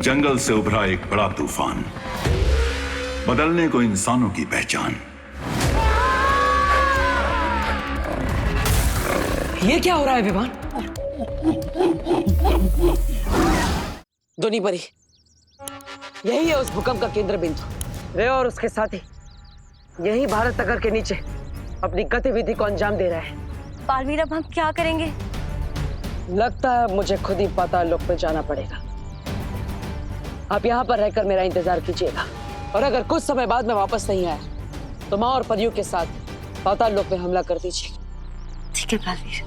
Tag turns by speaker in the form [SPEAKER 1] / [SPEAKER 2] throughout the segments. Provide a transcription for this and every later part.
[SPEAKER 1] जंगल से उभरा एक बड़ा तूफान, बदलने को इंसानों की पहचान।
[SPEAKER 2] ये क्या हो रहा है विमान? धोनी परी, यही है उस भूकंप का केंद्र बिंदु। रे और उसके साथी यही भारत नगर के नीचे अपनी गतिविधि को अंजाम दे रहा है।
[SPEAKER 3] बालवीर, अब हम क्या करेंगे?
[SPEAKER 2] लगता है मुझे खुद ही पाताल लोक में जाना पड़ेगा। आप यहाँ पर रहकर मेरा इंतजार कीजिएगा, और अगर कुछ समय बाद मैं वापस नहीं आया तो माँ और परियों के साथ पाताल लोक में हमला कर दीजिए।
[SPEAKER 3] ठीक है बालवीर।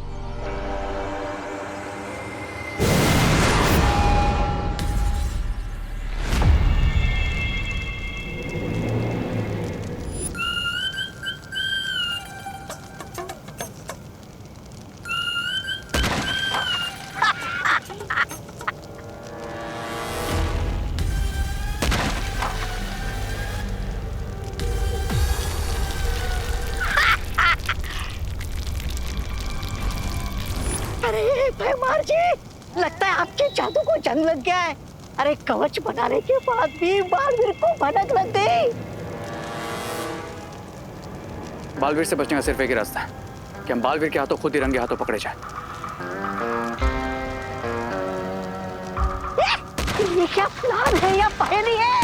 [SPEAKER 4] अरे भैमार जी, लगता है आपके जादू को जंग लग गया है। अरे कवच बनाने के बाद भी बालवीर को भनक लग गई।
[SPEAKER 5] बालवीर से बचने का सिर्फ एक ही रास्ता है कि हम बालवीर के हाथों खुद ही रंगे हाथों पकड़े जाए।
[SPEAKER 4] ये क्या प्लान है या पहेली है?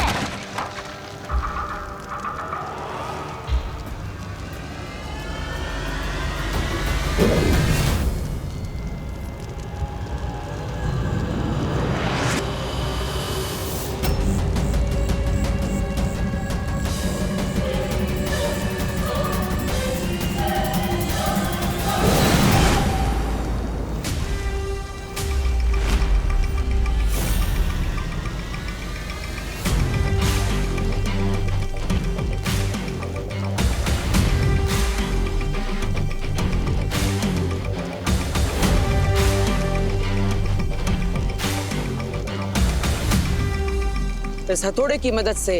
[SPEAKER 2] इस हथौड़े की मदद से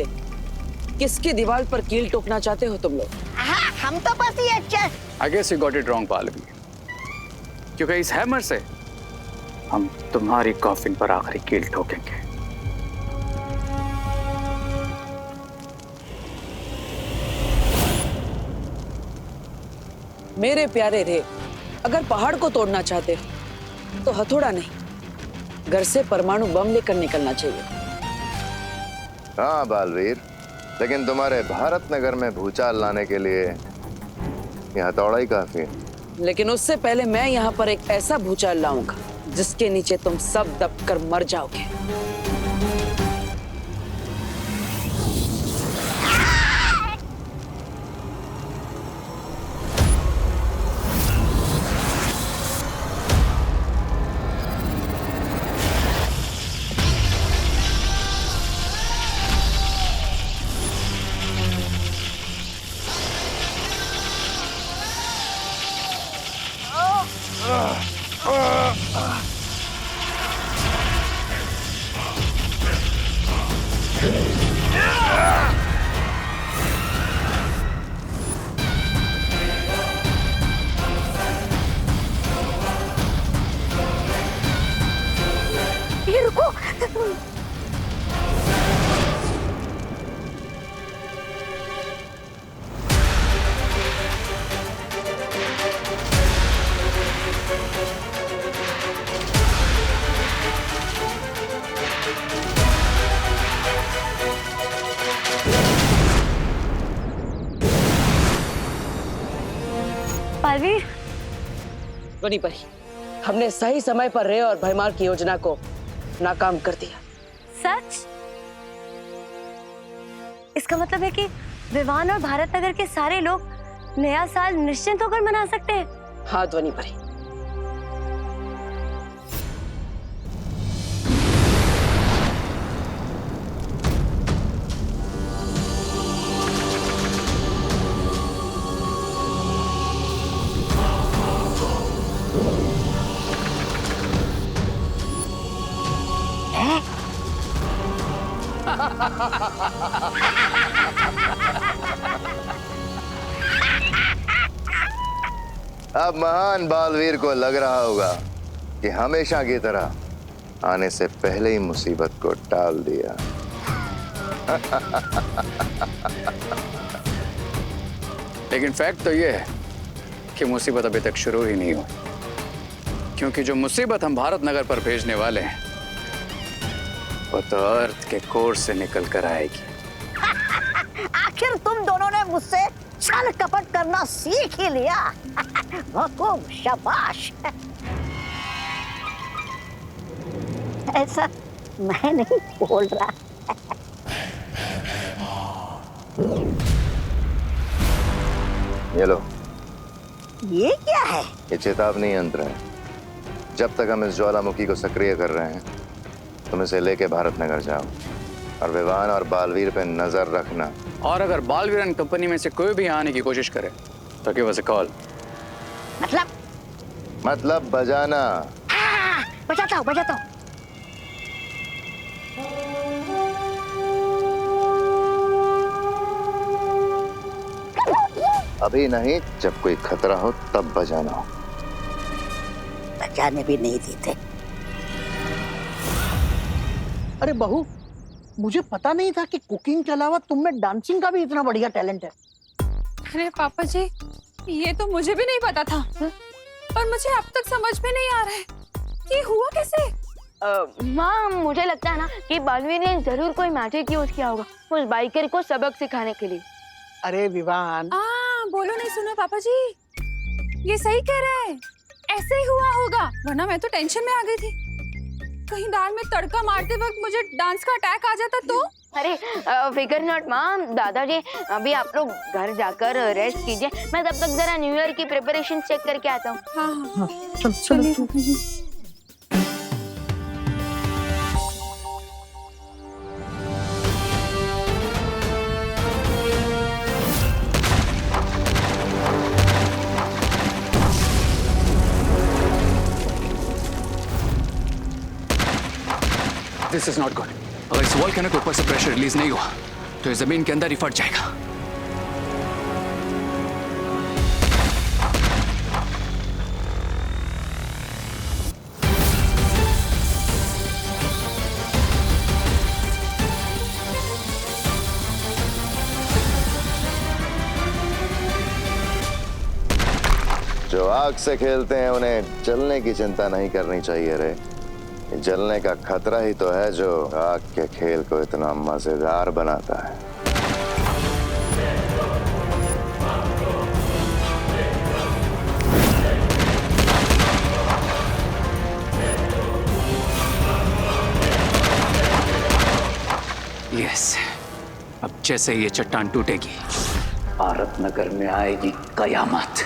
[SPEAKER 2] किसकी दीवार पर कील ठोकना चाहते हो तुम लोग?
[SPEAKER 4] हम तो बस ये
[SPEAKER 5] I guess you got it wrong, Baalveer, क्योंकि इस हैमर से हम तुम्हारी कॉफिन पर आखिरी कील ठोकेंगे।
[SPEAKER 2] मेरे प्यारे रे, अगर पहाड़ को तोड़ना चाहते हो तो हथौड़ा नहीं, घर से परमाणु बम लेकर निकलना चाहिए।
[SPEAKER 6] हाँ बालवीर, लेकिन तुम्हारे भारत नगर में भूचाल लाने के लिए यह हथौड़ा ही काफी है।
[SPEAKER 2] लेकिन उससे पहले मैं यहाँ पर एक ऐसा भूचाल लाऊंगा जिसके नीचे तुम सब दबकर मर जाओगे।
[SPEAKER 4] ये रुको।
[SPEAKER 3] बालवीर,
[SPEAKER 2] धोनी परी, हमने सही समय पर रे और भैमार की योजना को नाकाम कर दिया।
[SPEAKER 3] सच? इसका मतलब है कि विवान और भारत नगर के सारे लोग नया साल निश्चिंत होकर मना सकते हैं।
[SPEAKER 2] हाँ ध्वनि परी।
[SPEAKER 6] अब महान बालवीर को लग रहा होगा कि हमेशा की तरह आने से पहले ही मुसीबत को टाल दिया।
[SPEAKER 5] लेकिन फैक्ट तो ये है कि मुसीबत अभी तक शुरू ही नहीं हुई, क्योंकि जो मुसीबत हम भारत नगर पर भेजने वाले हैं वो तो अर्थ के कोर से निकल कर आएगी।
[SPEAKER 4] आखिर तुम दोनों ने मुझसे छल कपट करना सीख ही लिया। हुकुम, शाबाश। ऐसा मैं नहीं बोल रहा।
[SPEAKER 6] ये लो,
[SPEAKER 4] ये क्या है?
[SPEAKER 6] ये चेतावनी यंत्र है। जब तक हम इस ज्वालामुखी को सक्रिय कर रहे हैं तुम इसे लेके भारत नगर जाओ और विवान और बालवीर पे नजर रखना।
[SPEAKER 5] और अगर बालवीर एंड कंपनी में से कोई भी आने की कोशिश करे तो गिव अस अ कॉल।
[SPEAKER 6] मतलब बजाना।
[SPEAKER 4] बजाता हूँ, बजाता हूँ।
[SPEAKER 6] अभी नहीं, जब कोई खतरा हो तब बजाना हो।
[SPEAKER 4] बजाने भी नहीं देते। अरे बहू, मुझे पता नहीं था कि कुकिंग के अलावा तुम में डांसिंग का भी इतना बढ़िया टैलेंट है।
[SPEAKER 7] अरे पापा जी, ये तो मुझे भी नहीं पता था। पर मुझे अब तक समझ में नहीं आ रहा है कि हुआ कैसे।
[SPEAKER 3] माँ, मुझे लगता है ना कि बालवीर ने जरूर कोई मैजिक यूज किया होगा उस बाइकर को सबक सिखाने के लिए।
[SPEAKER 4] अरे विवान,
[SPEAKER 7] बोलो नहीं सुना पापा जी, ये सही कह रहे हैं, ऐसे ही हुआ होगा, वरना मैं तो टेंशन में आ गई थी। कहीं दाल में तड़का मारते वक्त मुझे डांस का अटैक आ जाता तो।
[SPEAKER 3] अरे फिकर नॉट माँ, दादाजी अभी आप लोग घर जाकर रेस्ट कीजिए, मैं तब तक जरा न्यू ईयर की प्रिपरेशन चेक करके आता हूँ।
[SPEAKER 7] हाँ,
[SPEAKER 4] चलिए।
[SPEAKER 5] This is not good. अगर इस वॉल्केनो के ऊपर से प्रेशर रिलीज नहीं हुआ तो ये जमीन के अंदर ही फट जाएगा।
[SPEAKER 6] जो आग से खेलते हैं उन्हें जलने की चिंता नहीं करनी चाहिए रे। जलने का खतरा ही तो है जो आग के खेल को इतना मजेदार बनाता है।
[SPEAKER 5] यस, अब जैसे ये चट्टान टूटेगी भारत नगर में आएगी कयामत।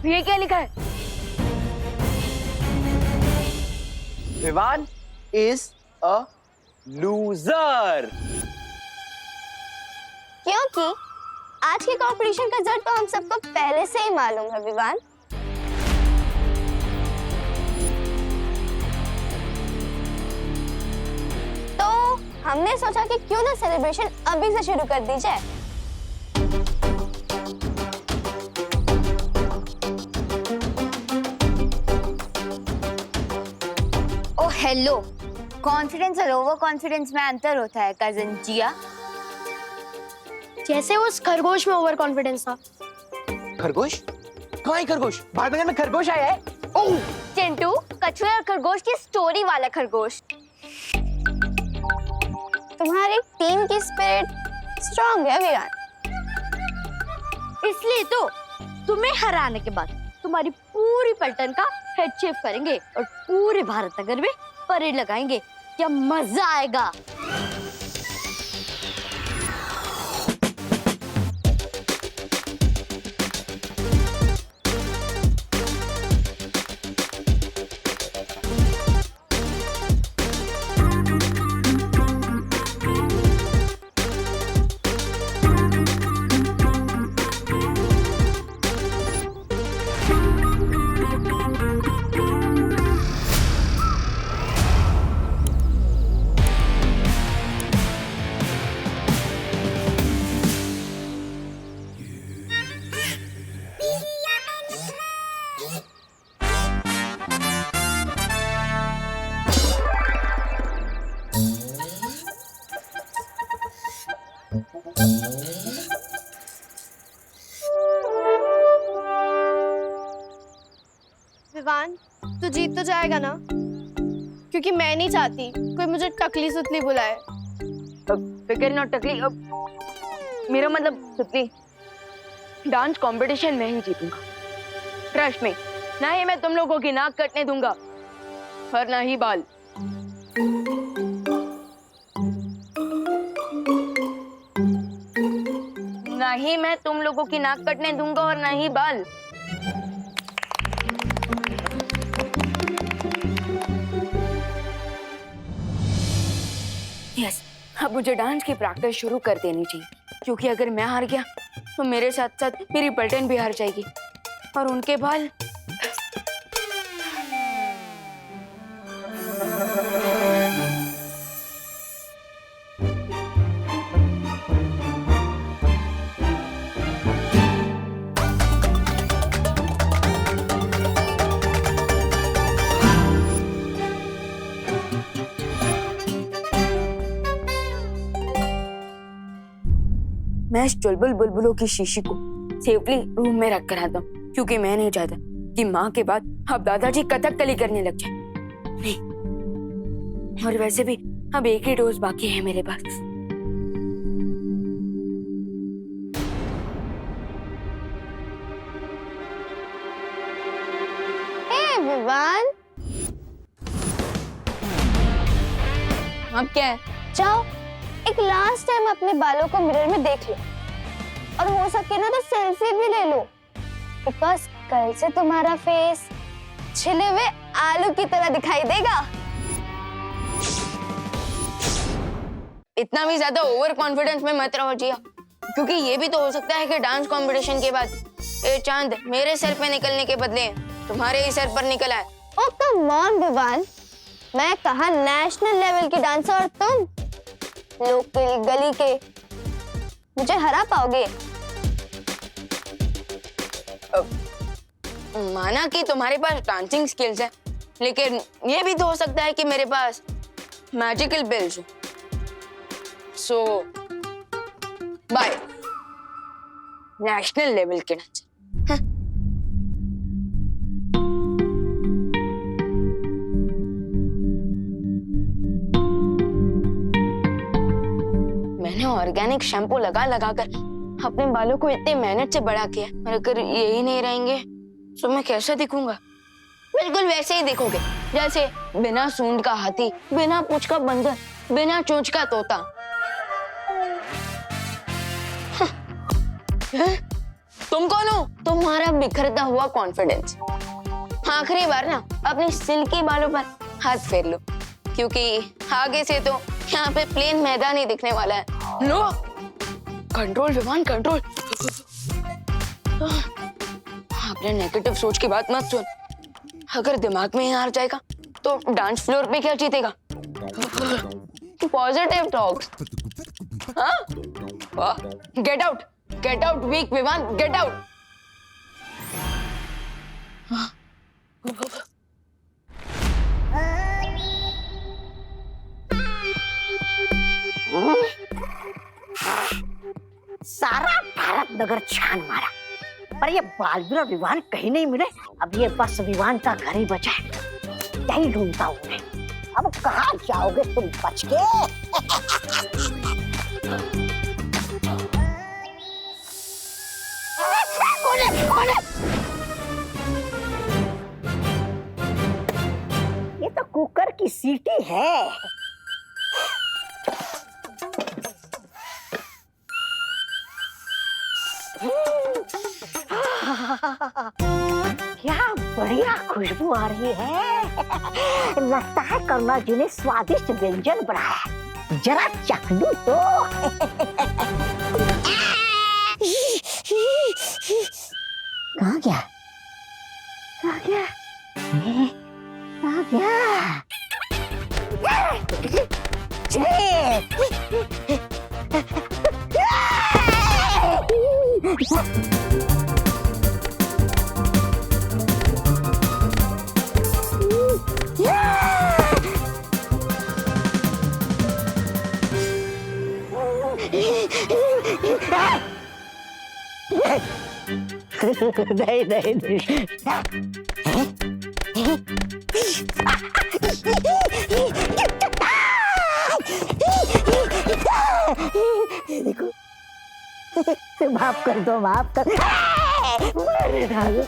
[SPEAKER 3] ये क्या लिखा है?
[SPEAKER 8] Vivaan is a loser.
[SPEAKER 3] क्योंकि आज के कंपटीशन का रिजल्ट तो हम सबको पहले से ही मालूम है विवान। तो हमने सोचा कि क्यों ना सेलिब्रेशन अभी से शुरू कर दी जाए। हेलो, कॉन्फिडेंस और ओवर कॉन्फिडेंस में अंतर होता है कजन जिया।
[SPEAKER 9] जैसे उस खरगोश में ओवर कॉन्फिडेंस था।
[SPEAKER 8] खरगोश? कहाँ है खरगोश? भारत नगर में खरगोश आया है? ओह!
[SPEAKER 3] चिंटू, कछुए और खरगोश की स्टोरी वाला खरगोश। तुम्हारी टीम की स्पिरिट स्ट्रांग है विवान, इसलिए तो तुम्हें हराने के बाद तुम्हारी पूरी पलटन का हेड शेप करेंगे और पूरे भारत नगर में परेड लगाएंगे। क्या मजा आएगा।
[SPEAKER 9] जीत तो जाएगा ना, क्योंकि मैं नहीं चाहती कोई मुझे टकली सुतली बुलाए।
[SPEAKER 10] फिकर नॉट टकली, मेरा मतलब सुतली, डांस कंपटीशन में ही जीतूंगा। ट्रस्ट में, ना ही मैं तुम लोगों की नाक कटने दूंगा और ना ही बाल। ना ही मैं तुम लोगों की नाक कटने दूंगा और ना ही बाल। यस, अब मुझे डांस की प्रैक्टिस शुरू कर देनी चाहिए, क्योंकि अगर मैं हार गया तो मेरे साथ साथ मेरी पलटन भी हार जाएगी और उनके बाल। मैं इस चुलबुल बुलबुलों की शीशी को सेफली रूम में रख कर आता हूँ, क्योंकि मैं नहीं चाहता कि माँ के बाद अब दादाजी कथकली करने लग जाए। नहीं, और वैसे भी अब एक ही डोज बाकी है मेरे पास।
[SPEAKER 9] विवान,
[SPEAKER 10] अब क्या है?
[SPEAKER 9] जाओ एक लास्ट टाइम अपने बालों को मिरर में देख लो, और हो सके ना तो सेल्फी भी ले लो, बिकॉज कल से तुम्हारा फेस छिले हुए आलू की तरह दिखाई देगा।
[SPEAKER 10] इतना भी ज्यादा ओवर कॉन्फिडेंस में मत रहो जिया, क्योंकि ये भी तो हो सकता है कि डांस कंपटीशन के बाद ये चांद मेरे सर पे निकलने के बदले तुम्हारे ही सर पर निकल आए।
[SPEAKER 9] ओ कम ऑन विवान, मैं कहा नेशनल लेवल की डांसर और तुम लोकल गली के, मुझे हरा पाओगे?
[SPEAKER 10] माना कि तुम्हारे पास डांसिंग स्किल्स है, लेकिन ये भी तो हो सकता है कि मेरे पास मैजिकल बिल्स हो। सो बाय नेशनल लेवल के डांसर। मैंने ऑर्गेनिक शैम्पू लगा लगा कर अपने बालों को इतने मेहनत से बड़ा किया, और अगर यही नहीं रहेंगे तो मैं कैसा दिखूंगा? बिल्कुल वैसे ही दिखोगे जैसे बिना सूंड का हाथी, बिना पूंछ का बंदर, बिना चोंच का तोता। तुम कौन हो? तुम्हारा बिखरता हुआ कॉन्फिडेंस। आखिरी बार ना अपने सिल्की बालों पर हाथ फेर लो, क्योंकि आगे से तो यहाँ पे प्लेन मैदान ही दिखने वाला है। लो, कंट्रोल विमान, कंट्रोल। अपने नेगेटिव सोच की बात मत सुन, अगर दिमाग में ही हार जाएगा तो डांस फ्लोर पे क्या जीतेगा? Positive talks. हाँ, गेट आउट वीक विमान, गेट आउट।
[SPEAKER 4] सारा भारत नगर छान मारा, पर ये बालवीर और विवान कहीं नहीं मिले। अब ये बस विवान का घर ही बचा है, यही ढूंढता हूँ मैं। अब कहाँ जाओगे तुम बच के? ये तो कुकर की सीटी है। क्या बढ़िया खुशबू आ रही है। लगता है करुणा जी ने स्वादिष्ट व्यंजन बनाया है, जरा चख लूं तो। कहाँ गया? कहाँ गया? कहाँ गया? नहीं नहीं नहीं। देखो माफ कर दो, माफ कर। मेरे नाज़।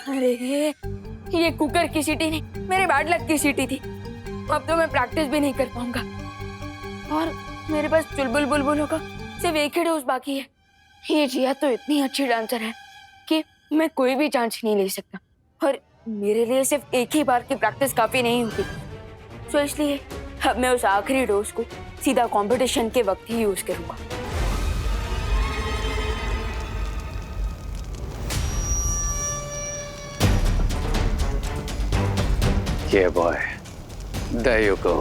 [SPEAKER 10] अरे ये कुकर की सीटी नहीं, मेरे बैड लक की सीटी थी। अब तो मैं प्रैक्टिस भी नहीं कर पाऊंगा और मेरे पास चुलबुल बुलबुलों का सिर्फ एक ही डोज बाकी है। ये जिया तो इतनी अच्छी डांसर है कि मैं कोई भी चांस नहीं ले सकता और मेरे लिए सिर्फ एक ही बार की प्रैक्टिस काफी नहीं होती। तो इसलिए अब मैं उस आखिरी डोज को सीधा कंपटीशन के वक्त ही यूज करूंगा।
[SPEAKER 5] ये बॉय, there you go।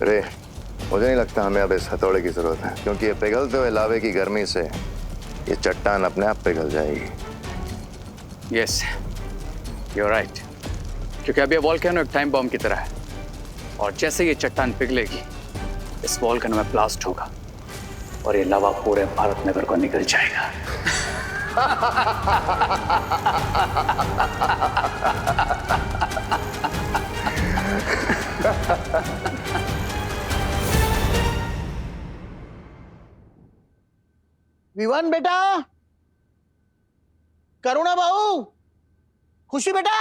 [SPEAKER 6] रे, मुझे नहीं लगता हमें अब इस हथौड़े की जरूरत है, क्योंकि ये पिघलते हुए लावे की गर्मी से ये चट्टान अपने आप पिघल जाएगी।
[SPEAKER 5] Yes, you're right। क्योंकि अब ये वॉल्केनो एक टाइम बॉम्ब की तरह है और जैसे ये चट्टान पिघलेगी इस वॉल्केनो में ब्लास्ट होगा और ये लावा पूरे भारत नगर को निकल जाएगा।
[SPEAKER 8] विवान बेटा, करुणा बहू, खुशी बेटा,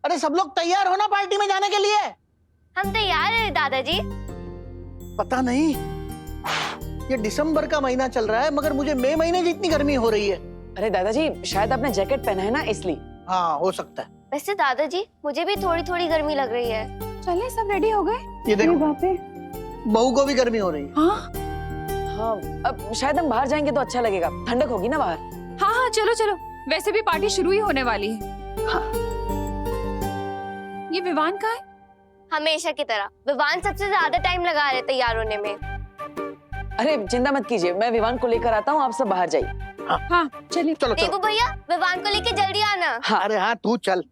[SPEAKER 8] अरे सब लोग तैयार हो ना पार्टी में जाने के लिए?
[SPEAKER 3] हम तैयार हैं दादाजी।
[SPEAKER 8] पता नहीं, ये दिसंबर का महीना चल रहा है मगर मुझे मई महीने जितनी गर्मी हो रही है।
[SPEAKER 2] अरे दादाजी, शायद आपने जैकेट पहना है ना इसलिए।
[SPEAKER 8] हाँ, हो सकता है।
[SPEAKER 3] वैसे दादाजी मुझे भी थोड़ी थोड़ी गर्मी लग रही है।
[SPEAKER 7] चले सब रेडी हो गए?
[SPEAKER 8] ये देखो,
[SPEAKER 7] वहाँ पे
[SPEAKER 8] बहू को भी गर्मी हो रही है।
[SPEAKER 7] हाँ
[SPEAKER 2] हाँ, अब शायद हम बाहर जाएंगे तो अच्छा लगेगा, ठंडक होगी ना बाहर।
[SPEAKER 7] हाँ हाँ, चलो चलो, वैसे भी पार्टी शुरू ही होने वाली है।
[SPEAKER 2] हाँ।
[SPEAKER 7] ये विवान का है?
[SPEAKER 3] हमेशा की तरह विवान सबसे ज्यादा टाइम लगा रहे तैयार होने में।
[SPEAKER 2] अरे चिंता मत कीजिए, मैं विवान को लेकर आता हूँ, आप सब बाहर जाइए।
[SPEAKER 7] हाँ चलिए।
[SPEAKER 8] चलो
[SPEAKER 3] देवू
[SPEAKER 8] चलो।
[SPEAKER 3] भैया, विवान को लेके जल्दी आना।
[SPEAKER 2] हाँ।
[SPEAKER 8] अरे हाँ, तू चल।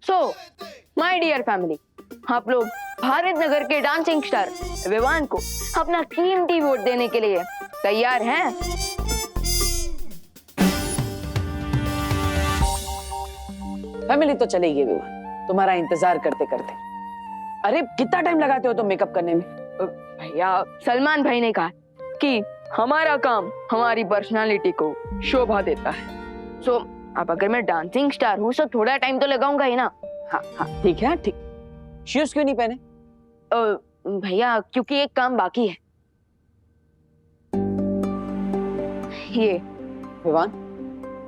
[SPEAKER 10] सो माय डियर फैमिली, आप लोग भारत नगर के डांसिंग स्टार विवान को अपना कीमती वोट देने के लिए तैयार हैं?
[SPEAKER 2] फैमिली तो चलेगी विवान, तुम्हारा इंतजार करते करते। अरे कितना टाइम लगाते हो तुम मेकअप करने में?
[SPEAKER 10] भैया, सलमान भाई ने कहा कि हमारा काम हमारी पर्सनालिटी को शोभा देता है। सो अब अगर मैं डांसिंग स्टार हूँ तो थोड़ा टाइम तो लगाऊंगा ही ना।
[SPEAKER 2] हाँ हाँ ठीक है, ठीक। शूज क्यों नहीं पहने?
[SPEAKER 10] भैया, क्योंकि एक काम बाकी है। ये
[SPEAKER 2] विवान,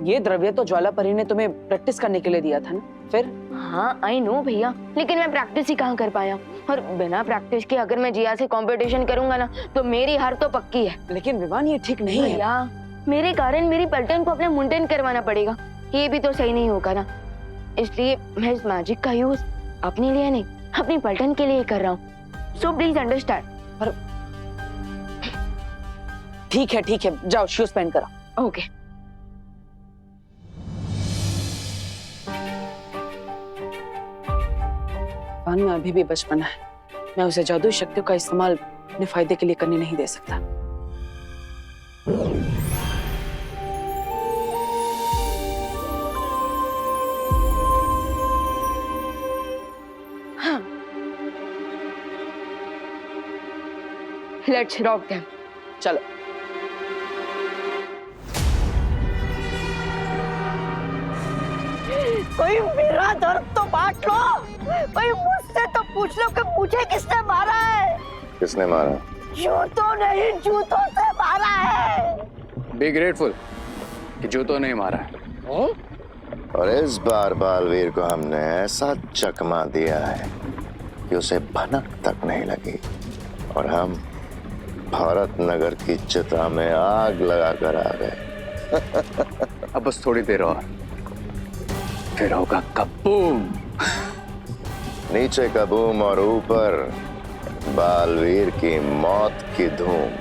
[SPEAKER 2] ये द्रव्य तो ज्वालापरी ने तुम्हें प्रैक्टिस करने के लिए दिया था ना, फिर?
[SPEAKER 10] हाँ आई नो भैया, लेकिन मैं प्रैक्टिस ही कहाँ कर पाया और बिना प्रैक्टिस के अगर मैं जिया से कंपटीशन करूंगा ना तो मेरी हार तो पक्की है।
[SPEAKER 2] लेकिन विवान ये ठीक नहीं है।
[SPEAKER 10] भैया, मेरे कारण मेरी पलटन को अपने मुंडन करवाना पड़ेगा, ये भी तो सही नहीं होगा ना। इसलिए मैं इस मैजिक का यूज अपने लिए नहीं, अपनी पलटन के लिए कर रहा हूँ। So please understand.
[SPEAKER 2] पर ठीक है, जाओ शूज पहन कर आओ।
[SPEAKER 10] ओके।
[SPEAKER 2] विवान में अभी भी बचपना है, मैं उसे जादुई शक्तियों का इस्तेमाल अपने फायदे के लिए करने नहीं दे सकता।
[SPEAKER 10] हाँ, लेट्स रॉक देम।
[SPEAKER 2] चलो।
[SPEAKER 4] कोई मेरा दर्द तो बांट लो, कोई मुझसे तो पूछ लो कि मुझे किसने मारा है।
[SPEAKER 6] किसने मारा?
[SPEAKER 4] जूतों नहीं, जूतों से मारा है।
[SPEAKER 5] बी ग्रेटफुल कि जूतों नहीं मारा है।
[SPEAKER 6] और इस बार बालवीर को हमने ऐसा चकमा दिया है कि उसे भनक तक नहीं लगी और हम भारत नगर की चिता में आग लगाकर आ गए।
[SPEAKER 5] अब बस थोड़ी देर और, फिर होगा कबूम।
[SPEAKER 6] नीचे कबूम और ऊपर बालवीर की मौत की धूम।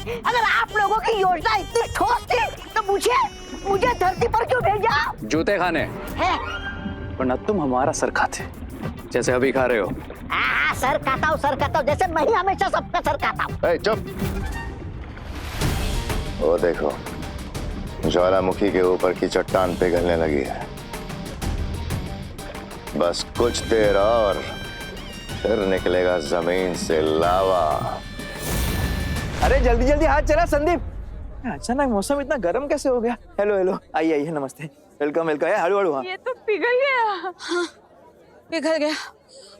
[SPEAKER 4] अगर आप लोगों की योजना इतनी ठोस थी तो मुझे धरती पर क्यों भेजा?
[SPEAKER 5] जूते खाने,
[SPEAKER 4] है
[SPEAKER 5] वरना तुम हमारा सर खाते जैसे अभी खा रहे हो।
[SPEAKER 4] सर खाता हूँ जैसे मैं ही हमेशा सबका सर खाता हूँ।
[SPEAKER 6] ए, चुप। वो देखो, ज्वालामुखी के ऊपर की चट्टान पिघलने लगी है। बस कुछ देर और फिर निकलेगा जमीन से लावा।
[SPEAKER 8] अरे जल्दी जल्दी हाथ चला संदीप। अचानक मौसम इतना गर्म कैसे हो गया? हेलो हेलो, आइए आइए, नमस्ते, वेलकम वेलकम। हड़ू हड़ू। हाँ
[SPEAKER 7] ये तो पिघल गया। हाँ, पिघल गया,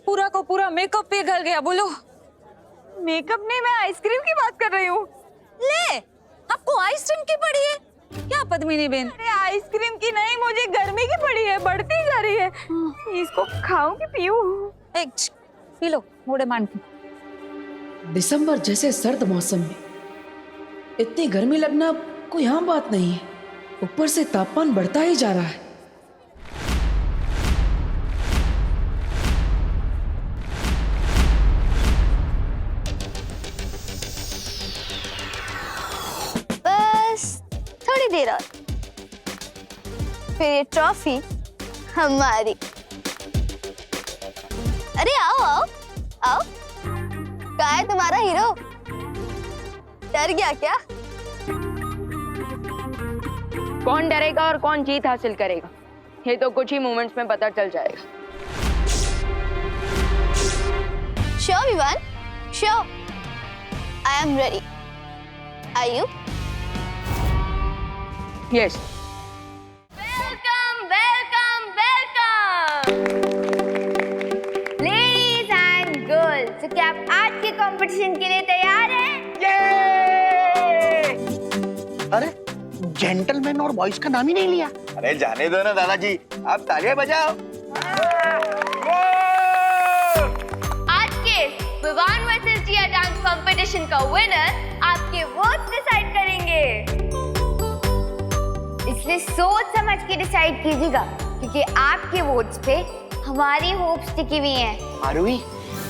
[SPEAKER 7] पूरा को पूरा मेकअप पिघल गया। बोलो। मेकअप नहीं, मैं आइसक्रीम की बात कर रही हूँ। ले, आपको आइसक्रीम की पड़ी है क्या पद्मिनी बेन? अरे आइसक्रीम की नहीं, मुझे गर्मी की पड़ी है, बढ़ती जा रही है। इसको खाऊं कि पीऊं? पी लो, मोड़े मान के।
[SPEAKER 2] दिसंबर जैसे सर्द मौसम में इतनी गर्मी लगना कोई आम बात नहीं है। ऊपर से तापमान बढ़ता ही जा रहा है।
[SPEAKER 9] बस थोड़ी देर और, फिर ये ट्रॉफी हमारी। अरे आओ आओ आओ। कहाँ है तुम्हारा हीरो? डर गया क्या?
[SPEAKER 10] कौन डरेगा और कौन जीत हासिल करेगा, ये तो कुछ ही मोमेंट्स में पता चल जाएगा।
[SPEAKER 9] Sure Vivaan, sure. I am ready. Are you?
[SPEAKER 10] Yes.
[SPEAKER 3] Welcome welcome welcome ladies and girls. तो क्या आप आज के कंपटीशन के लिए तैयार हैं?
[SPEAKER 8] अरे जेंटलमैन और बॉयज का नाम ही नहीं लिया।
[SPEAKER 6] अरे जाने दो ना दादाजी, आप तालियां बजाओ।
[SPEAKER 3] आज के विवान वर्सेस जिया डांस कंपटीशन का विनर आपके वोट्स डिसाइड करेंगे, इसलिए सोच समझ के डिसाइड कीजिएगा, क्योंकि आपके वोट्स पे हमारी होप्स टिकी हुई हैं।
[SPEAKER 8] आरोही,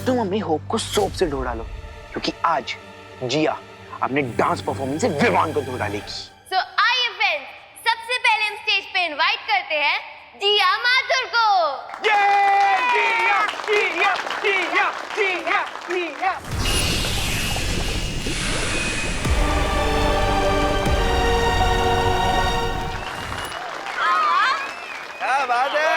[SPEAKER 8] तुम अपनी होप को सोप से धो डालो, क्योंकि आज जिया अपने डांस परफॉर्मेंस से विवान को धो डालेगी।
[SPEAKER 3] तो आइए फ्रेंड्स, सबसे पहले हम स्टेज पे इनवाइट करते हैं जिया माथुर को।
[SPEAKER 8] जिया जिया जिया जिया जिया। क्या बात है?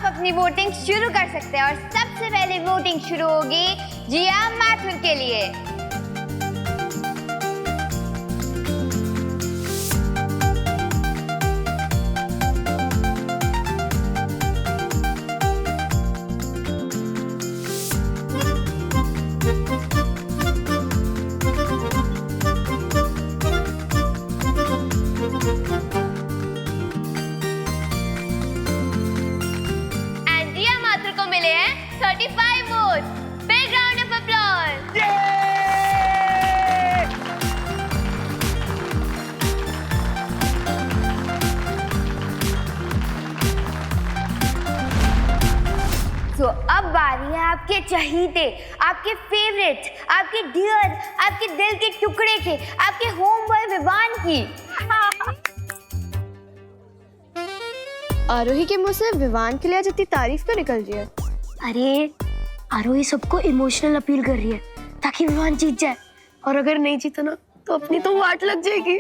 [SPEAKER 3] अपनी वोटिंग शुरू कर सकते हैं और सबसे पहले वोटिंग शुरू होगी जिया माथुर के लिए। को मिले हैं 35 vote. Big round of applause. तो अब बारी है आपके चहीते, आपके फेवरेट, आपके डियर, आपके दिल के टुकड़े के, आपके होम बॉय विवान की।
[SPEAKER 9] आरोही के मुंह से विवान के लिए जितनी तारीफ तो निकल रही है।
[SPEAKER 3] अरे आरोही सबको इमोशनल अपील कर रही है ताकि विवान जीत जाए,
[SPEAKER 9] और अगर नहीं जीता ना तो अपनी तो वाट लग जाएगी।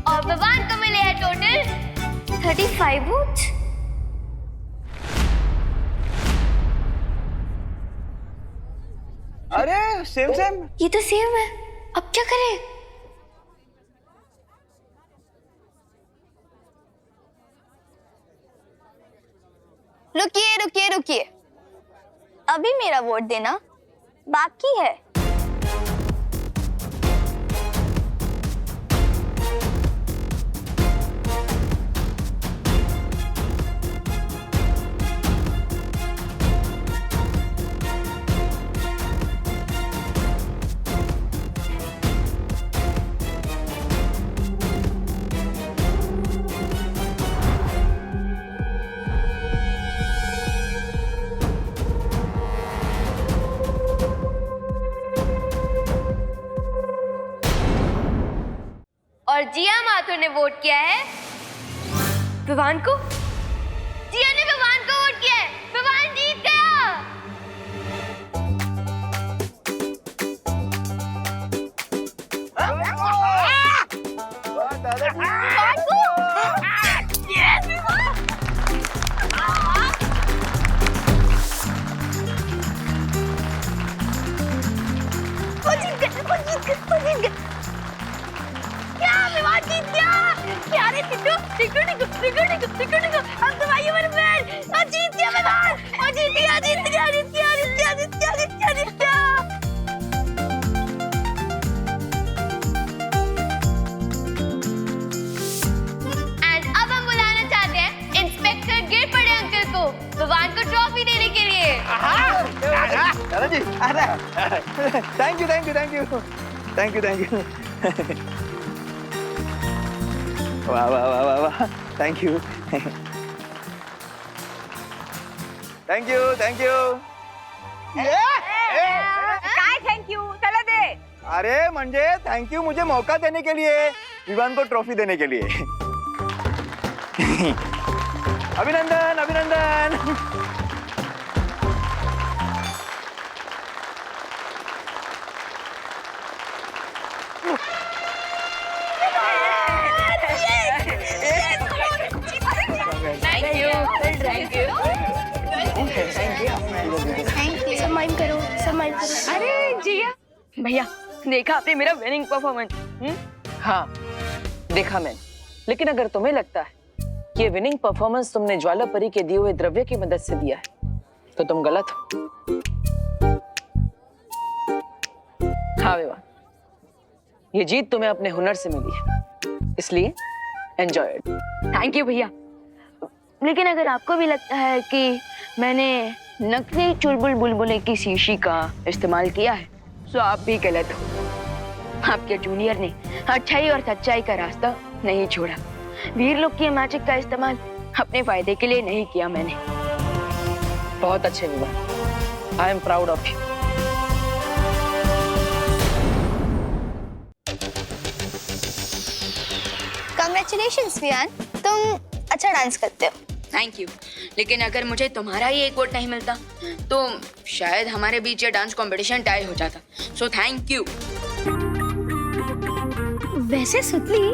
[SPEAKER 3] और विवान को मिले हैं टोटल 35 वोट।
[SPEAKER 8] अरे सेम सेम।
[SPEAKER 3] ये तो सेम है, अब क्या करें?
[SPEAKER 9] रुकिए रुकिए रुकिए, अभी मेरा वोट देना बाकी है।
[SPEAKER 3] और जिया माथुर ने वोट किया है विवान को। जिया ने विवान को वोट किया है। विवान जीत गया। विवान को Yes, विवान। वो जीत गया, वो जीत गया, वो जीत गया। क्या विवान जीत गया? यार ये टिकटू टिकटू टिकटू टिकटू टिकटू टिकटू अब तो भाई मेरे फ्रेंड और जीत गया विवान। और जीत गया जीत गया जीत गया जीत गया जीत गया जीत गया जीत गया। एंड अब हम बुलाना चाहते हैं इंस्पेक्टर गिरपड़े अंकल को विवान को ट्रॉफी देने के लिए।
[SPEAKER 8] दादाजी, thank you thank you thank you thank you thank you. वाह वाह वाह वाह वाह, thank you thank you thank you.
[SPEAKER 7] काय थैंक यू चला दे।
[SPEAKER 8] अरे म्हणजे थैंक यू मुझे मौका देने के लिए, विवान को ट्रॉफी देने के लिए। अभिनंदन अभिनंदन।
[SPEAKER 9] सम्मान करो सम्मान करो।
[SPEAKER 7] अरे जिया भैया देखा आपने मेरा विनिंग परफॉर्मेंस।
[SPEAKER 2] हाँ देखा मैंने, लेकिन अगर तुम्हें लगता है कि ये विनिंग परफॉर्मेंस तुमने ज्वाला परी के दिए हुए द्रव्य की मदद से दिया है तो तुम गलत हो। हाँ विवान, ये जीत तुम्हें अपने हुनर से मिली है, इसलिए एंजॉय इट।
[SPEAKER 3] थैंक यू भैया। लेकिन अगर आपको भी लगता है कि मैंने नकली चुलबुल बुलबुले की शीशी का इस्तेमाल किया है तो आप भी गलत हो। आपके जूनियर ने अच्छाई और सच्चाई का रास्ता नहीं छोड़ा। वीर लोग की मैजिक का इस्तेमाल अपने फायदे के लिए नहीं किया मैंने।
[SPEAKER 2] बहुत अच्छे Vivaan, I am proud of you.
[SPEAKER 9] Congratulations Viyan, तुम अच्छा डांस करते हो।
[SPEAKER 10] थैंक यू, लेकिन अगर मुझे तुम्हारा ही एक वोट नहीं मिलता तो शायद हमारे बीच ये डांस कंपटीशन टाई हो जाता। So thank you.
[SPEAKER 3] वैसे सुतली,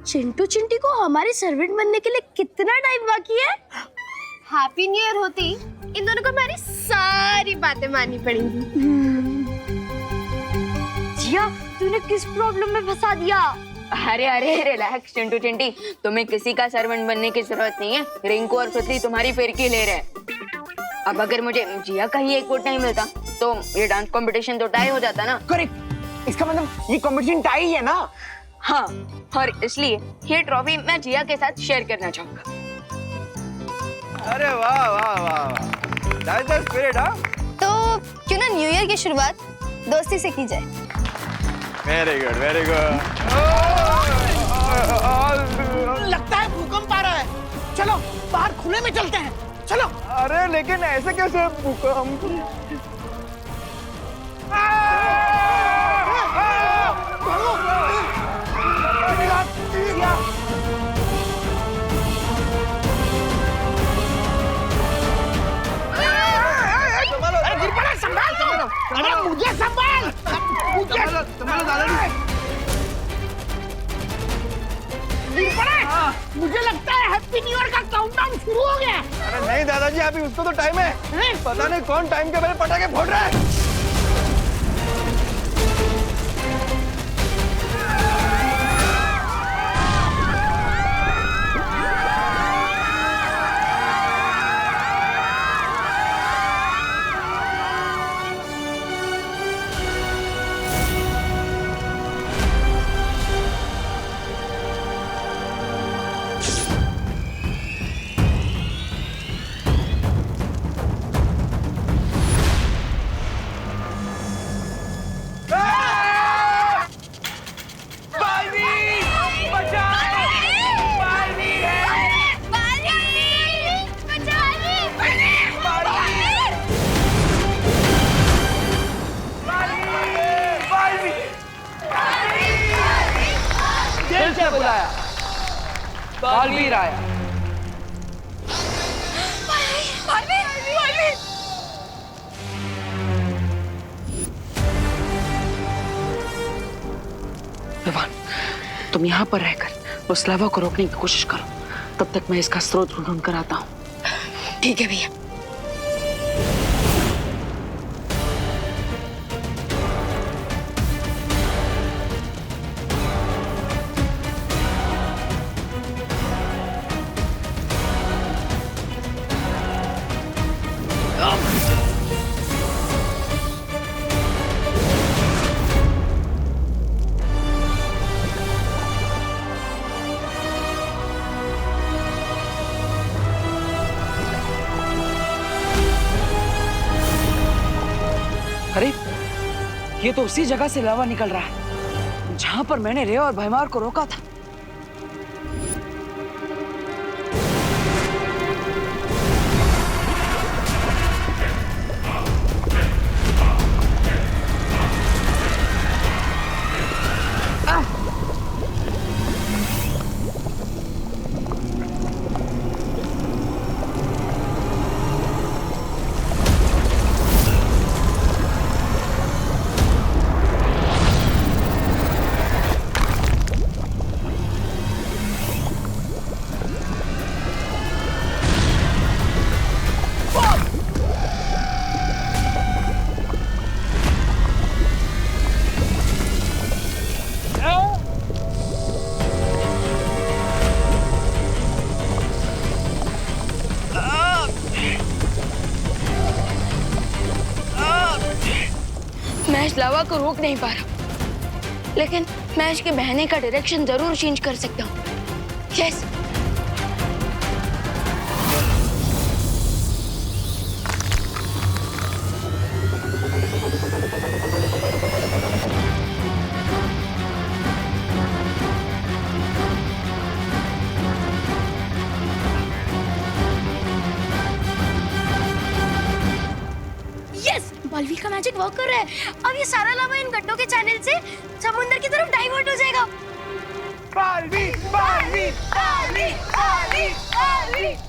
[SPEAKER 3] चिंटू चिंटी को हमारे सर्वेंट बनने के लिए कितना टाइम बाकी है?
[SPEAKER 9] हैप्पी न्यू ईयर होती इन दोनों को हमारी सारी बातें माननी पड़ेंगी।
[SPEAKER 3] जिया, तूने किस प्रॉब्लम में फंसा दिया?
[SPEAKER 10] अरे अरे रिलैक्स चिंटू चिंटी, तुम्हें किसी का सर्वेंट बनने की जरूरत नहीं है। रिंकू और पृथ्वी तुम्हारी फिरकी ले रहे हैं। अब अगर मुझे जिया का ही एक वोट नहीं मिलता तो ये डांस कंपटीशन तो टाई हो जाता ना।
[SPEAKER 8] करेक्ट, इसका मतलब ये कंपटीशन टाई है ना।
[SPEAKER 10] हाँ, और इसलिए ये ट्रॉफी मैं जिया के साथ शेयर करना चाहूंगा।
[SPEAKER 8] अरे वाह वाह वाह, दैट्स द स्पिरिट। हाँ,
[SPEAKER 9] तो क्यों ना न्यू ईयर की शुरुआत दोस्ती से की जाए।
[SPEAKER 8] Very good very good.
[SPEAKER 11] लगता है भूकंप आ रहा है। चलो बाहर खुले में चलते हैं। चलो।
[SPEAKER 8] अरे लेकिन ऐसे कैसे भूकंप?
[SPEAKER 11] अरे गिर पड़ा, संभाल तो। अरे मुझे संभाल, मुझे दादाजी। मुझे लगता है हैप्पी न्यू ईयर का काउंटडाउन शुरू हो गया।
[SPEAKER 8] अरे नहीं दादाजी, अभी उसको तो टाइम है। पता नहीं कौन टाइम के पहले पटाखे फोड़ रहा है।
[SPEAKER 2] बालवीर आया। विवान, तुम यहाँ पर रहकर उस लावा को रोकने की कोशिश करो, तब तक मैं इसका स्रोत ढूंढ कर आता हूँ।
[SPEAKER 3] ठीक है भैया।
[SPEAKER 2] अरे, ये तो उसी जगह से लावा निकल रहा है जहां पर मैंने रे और भैमार को रोका था।
[SPEAKER 3] मैं इस लावा को रोक नहीं पा रहा, लेकिन मैं इसके बहने का डायरेक्शन जरूर चेंज कर सकता हूँ। यस।
[SPEAKER 9] बालवीर का मैजिक वर्क कर रहा है। अब ये सारा लावा इन गड्ढों के चैनल से समुद्र की तरफ डाइवर्ट हो जाएगा।
[SPEAKER 11] Baalveer, Baalveer, Baalveer, Baalveer, Baalveer.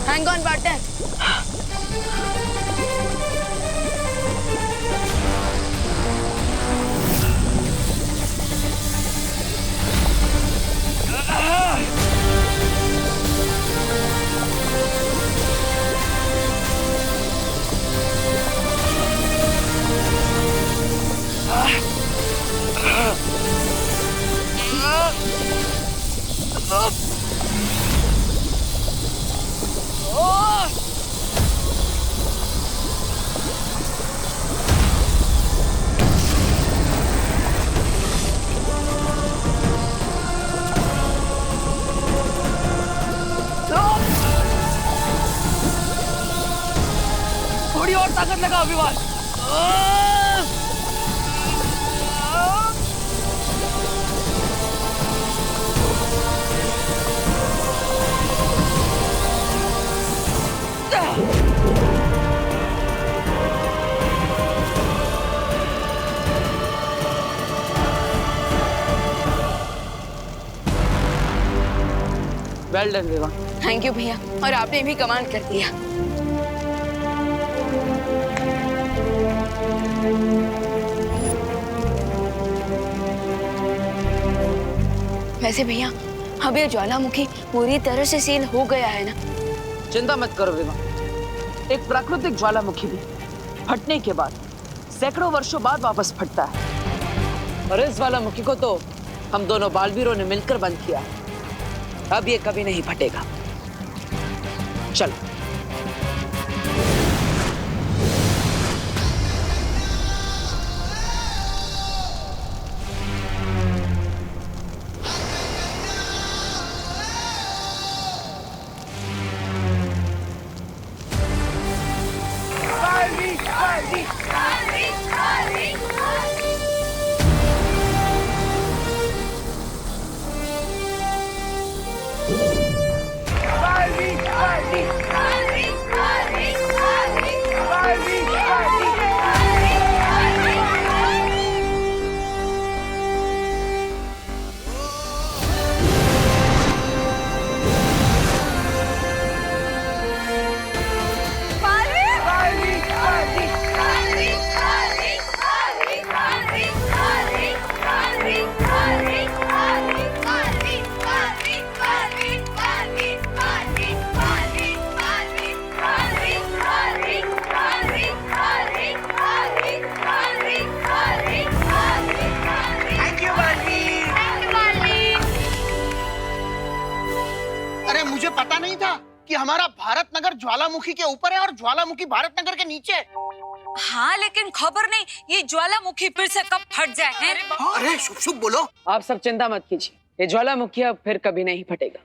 [SPEAKER 3] Hang on, partner.
[SPEAKER 2] थोड़ी और ताकत लगाओ Vivaan. Well done Vivaan.
[SPEAKER 3] Thank you भैया, और आपने भी कमाल कर दिया। वैसे भैया, अब ये ज्वालामुखी पूरी तरह से सील हो गया है ना?
[SPEAKER 2] चिंता मत करो विवान, एक प्राकृतिक ज्वालामुखी भी फटने के बाद सैकड़ों वर्षों बाद वापस फटता है, और इस ज्वालामुखी को तो हम दोनों बालवीरों ने मिलकर बंद किया है। अब ये कभी नहीं फटेगा। चलो।
[SPEAKER 11] कि हमारा भारत नगर ज्वालामुखी के ऊपर है और ज्वालामुखी भारत नगर के नीचे है।
[SPEAKER 7] हाँ लेकिन खबर नहीं ये ज्वालामुखी फिर से कब फट जाए हैं?
[SPEAKER 11] अरे शुभ शुभ बोलो।
[SPEAKER 2] आप सब चिंता मत कीजिए, ये ज्वालामुखी अब फिर कभी नहीं फटेगा।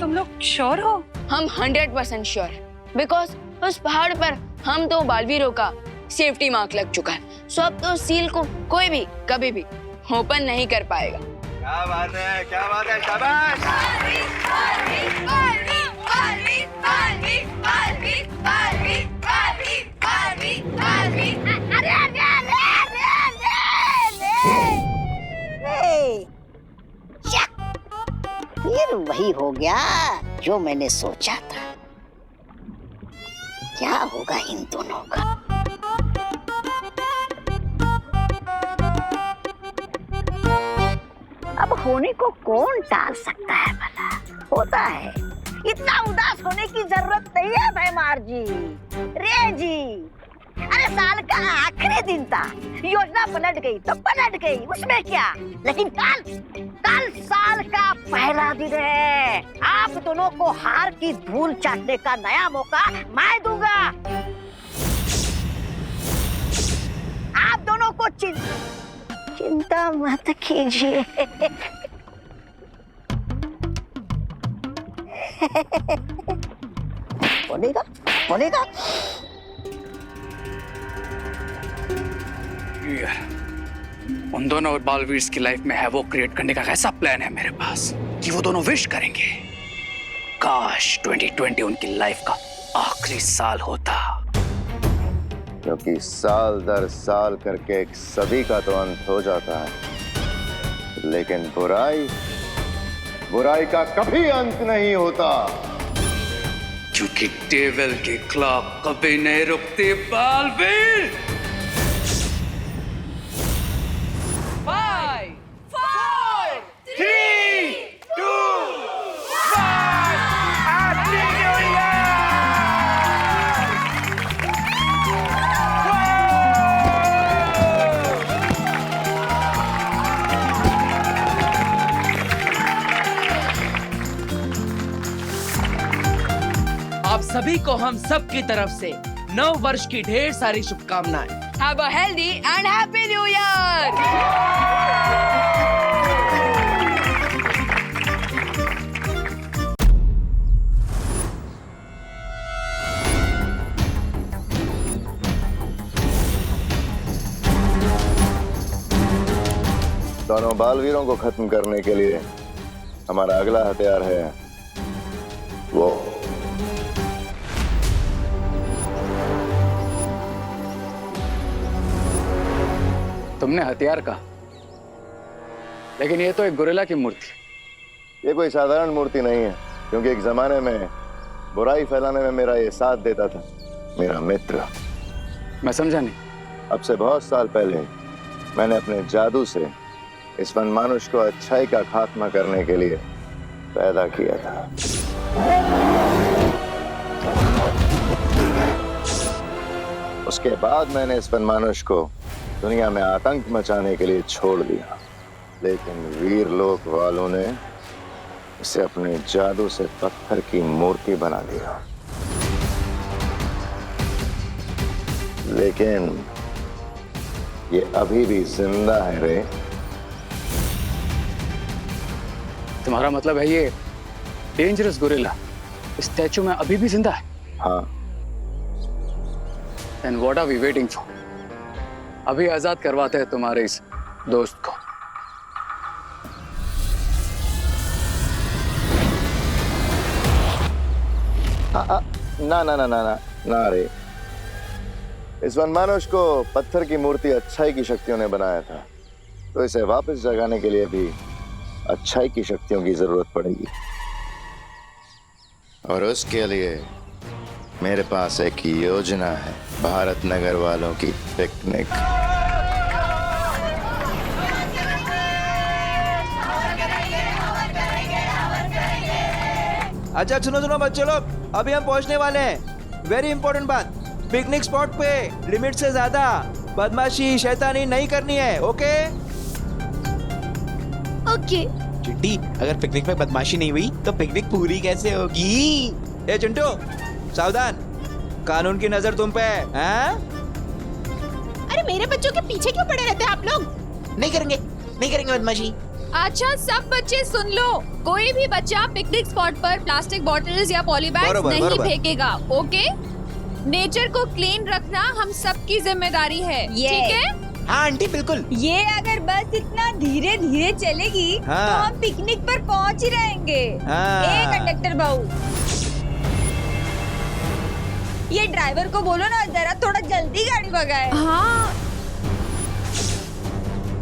[SPEAKER 7] तुम लोग श्योर हो?
[SPEAKER 10] हम 100% श्योर है, बिकॉज उस पहाड़ पर हम तो बालवीरों का सेफ्टी मार्क लग चुका है। सो अब तो सील को कोई भी कभी भी ओपन नहीं कर पाएगा।
[SPEAKER 8] क्या बात है, क्या बात है, शाबाश।
[SPEAKER 4] फिर वही हो गया जो मैंने सोचा था। क्या होगा इन दोनों का? अब होने को कौन टाल सकता है भला? होता है। इतना उदास होने की जरूरत नहीं है भैमार जी, रे जी। अरे साल का आखिरी दिन था, योजना पलट गई तो पलट गई, उसमें क्या। लेकिन कल साल का पहला दिन है। आप दोनों को हार की धूल चाटने का नया मौका मैं दूंगा। आप दोनों को चिंता मत कीजिए। बोलेगा बोलेगा।
[SPEAKER 5] उन दोनों बालवीर की लाइफ में है वो क्रिएट करने का ऐसा प्लान है मेरे पास कि वो दोनों विश करेंगे काश 2020 उनकी लाइफ का आखिरी साल होता।
[SPEAKER 6] क्योंकि साल दर साल करके एक सदी का तो अंत हो जाता है, लेकिन बुराई का कभी अंत नहीं होता।
[SPEAKER 5] क्योंकि डेविल के खिलाफ कभी नहीं रुकते बालवीर।
[SPEAKER 2] 5,
[SPEAKER 11] 4, 3, 2, 1 happy new year.
[SPEAKER 12] आप सभी को हम सब की तरफ से नव वर्ष की ढेर सारी शुभकामनाएं।
[SPEAKER 10] Have a healthy and happy new year!
[SPEAKER 6] दोनों बालवीरों को खत्म करने के लिए हमारा अगला हथियार है वो।
[SPEAKER 5] तुमने हथियार कहा, लेकिन ये तो एक गोरिल्ला की मूर्ति।
[SPEAKER 6] ये कोई साधारण मूर्ति नहीं है, क्योंकि एक जमाने में बुराई फैलाने में मेरा ये साथ देता था मेरा मित्र।
[SPEAKER 5] मैं समझा नहीं।
[SPEAKER 6] अब से बहुत साल पहले मैंने अपने जादू से इस वनमानुष को अच्छाई का खात्मा करने के लिए पैदा किया था। उसके बाद मैंने इस वनमानुष को दुनिया में आतंक मचाने के लिए छोड़ दिया, लेकिन वीर लोक वालों ने इसे अपने जादू से पत्थर की मूर्ति बना दिया। लेकिन ये अभी भी जिंदा है रे।
[SPEAKER 5] तुम्हारा मतलब है ये डेंजरस गोरिल्ला स्टैचू में अभी भी जिंदा है?
[SPEAKER 6] हाँ।
[SPEAKER 5] Then what are we waiting for? अभी आजाद करवाते हैं तुम्हारे इस दोस्त को।
[SPEAKER 6] ना ना ना ना ना ना रे। इस वनमानुष को पत्थर की मूर्ति अच्छाई की शक्तियों ने बनाया था, तो इसे वापस जगाने के लिए भी अच्छाई की शक्तियों की जरूरत पड़ेगी। और उसके लिए मेरे पास एक योजना है, भारत नगर वालों की पिकनिक।
[SPEAKER 8] अच्छा सुनो बच्चों लोग, अभी हम पहुंचने वाले हैं। वेरी इंपॉर्टेंट बात, पिकनिक स्पॉट पे लिमिट से ज्यादा बदमाशी शैतानी नहीं करनी है। ओके
[SPEAKER 9] ओके,
[SPEAKER 8] चिंटी, अगर पिकनिक में बदमाशी नहीं हुई तो पिकनिक पूरी कैसे होगी? ए चिंटू, सावधान, कानून की नजर तुम पे है, हाँ?
[SPEAKER 7] अरे मेरे बच्चों के पीछे क्यों पड़े रहते हैं आप लोग?
[SPEAKER 8] नहीं करेंगे बदमाशी।
[SPEAKER 7] अच्छा सब बच्चे सुन लो, कोई भी बच्चा पिकनिक स्पॉट पर प्लास्टिक बॉटल्स या पॉलीबैग्स नहीं फेंकेगा, ओके? नेचर को क्लीन रखना हम सबकी जिम्मेदारी है, ठीक है?
[SPEAKER 8] हाँ आंटी बिल्कुल।
[SPEAKER 7] ये अगर बस इतना धीरे धीरे चलेगी तो हम पिकनिक पर पहुंच ही रहेंगे। कंडक्टर बाबू, ये ड्राइवर को बोलो ना जरा थोड़ा जल्दी गाड़ी भगाए। हाँ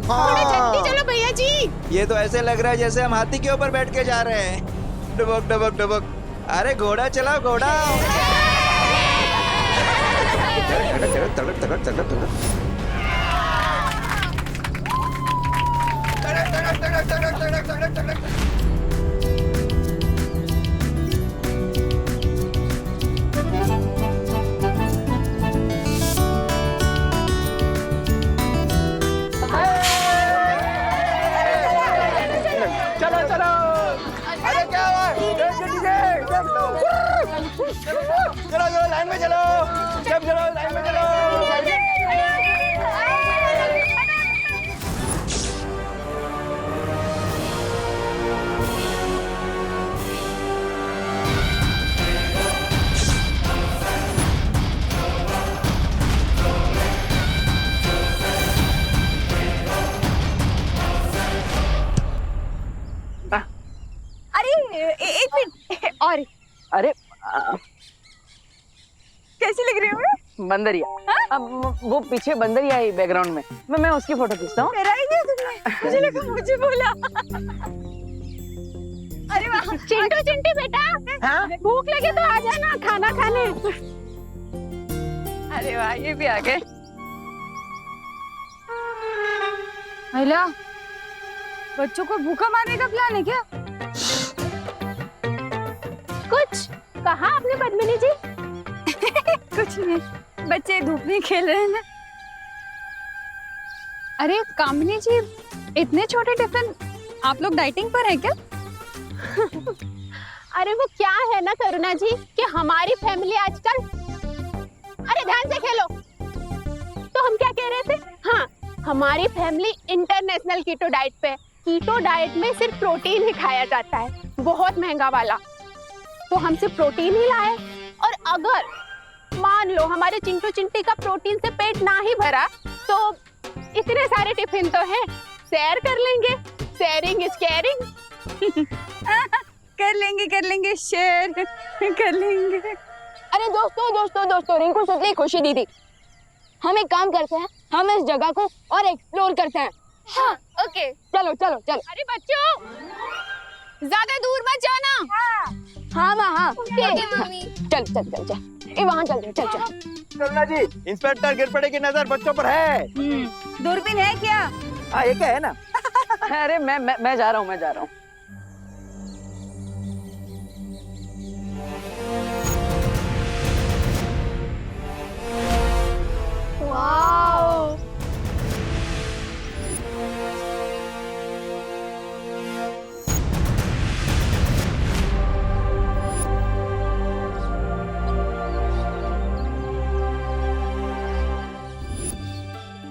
[SPEAKER 7] थोड़ा जल्दी चलो भैया जी।
[SPEAKER 8] ये तो ऐसे लग रहा है जैसे हम हाथी के ऊपर बैठ के जा रहे हैं। डुबक डुबक डुबक। अरे घोड़ा चलाओ घोड़ा। तगड़ तगड़ तगड़ तगड़।
[SPEAKER 11] चलो चलो, अरे क्या हुआ? चलो लाइन में चलो, सब चलो लाइन में चलो।
[SPEAKER 7] एक मिनट और
[SPEAKER 2] अरे
[SPEAKER 7] कैसी लग रही हूँ मैं?
[SPEAKER 2] बंदरिया। अब वो पीछे बंदरिया है बैकग्राउंड में, मैं उसकी फोटो खींचता हूँ।
[SPEAKER 7] मेरा ही तुमने, मुझे लगा मुझे बोला। अरे वाह चिंटू चिंटी बेटा, भूख लगे तो आ जाना खाना खाने। अरे वाह ये भी आ गए। हेलो, बच्चों को भूखा मारने का प्लान है क्या? कुछ कहा आपने पद्मिनी जी? कुछ नहीं, बच्चे धूप में खेल रहे हैं ना। अरे कामिनी जी, इतने छोटे टिफिन, आप लोग डाइटिंग पर है क्या? अरे वो क्या है ना करुणा जी कि हमारी फैमिली आजकल, अरे ध्यान से खेलो। तो हम क्या कह रहे थे? हाँ, हमारी फैमिली इंटरनेशनल कीटो डाइट पे। कीटो डाइट में सिर्फ प्रोटीन ही खाया जाता है, बहुत महंगा वाला। तो हम सिर्फ प्रोटीन ही लाए, और अगर मान लो हमारे चिंटू चिंटी का प्रोटीन से पेट ना ही भरा तो इतने सारे टिफिन तो हैं, शेयर कर लेंगे। Sharing is caring. कर लेंगे शेयर कर लेंगे।
[SPEAKER 10] अरे दोस्तों रिंकू सुतली खुशी दीदी, हम एक काम करते हैं, हम इस जगह को और एक्सप्लोर करते हैं।
[SPEAKER 7] हाँ ओके
[SPEAKER 10] चलो चलो चलो।
[SPEAKER 7] अरे बच्चों ज्यादा दूर मत जाना।
[SPEAKER 10] हाँ चल चल चल चल, ये वहाँ चल चल चल।
[SPEAKER 8] करुणा जी, इंस्पेक्टर गिरपड़े की नजर बच्चों पर है।
[SPEAKER 7] दूरबीन है क्या?
[SPEAKER 8] हाँ ये क्या है ना।
[SPEAKER 2] अरे मैं जा रहा हूँ, मैं जा रहा हूँ।
[SPEAKER 7] वाओ,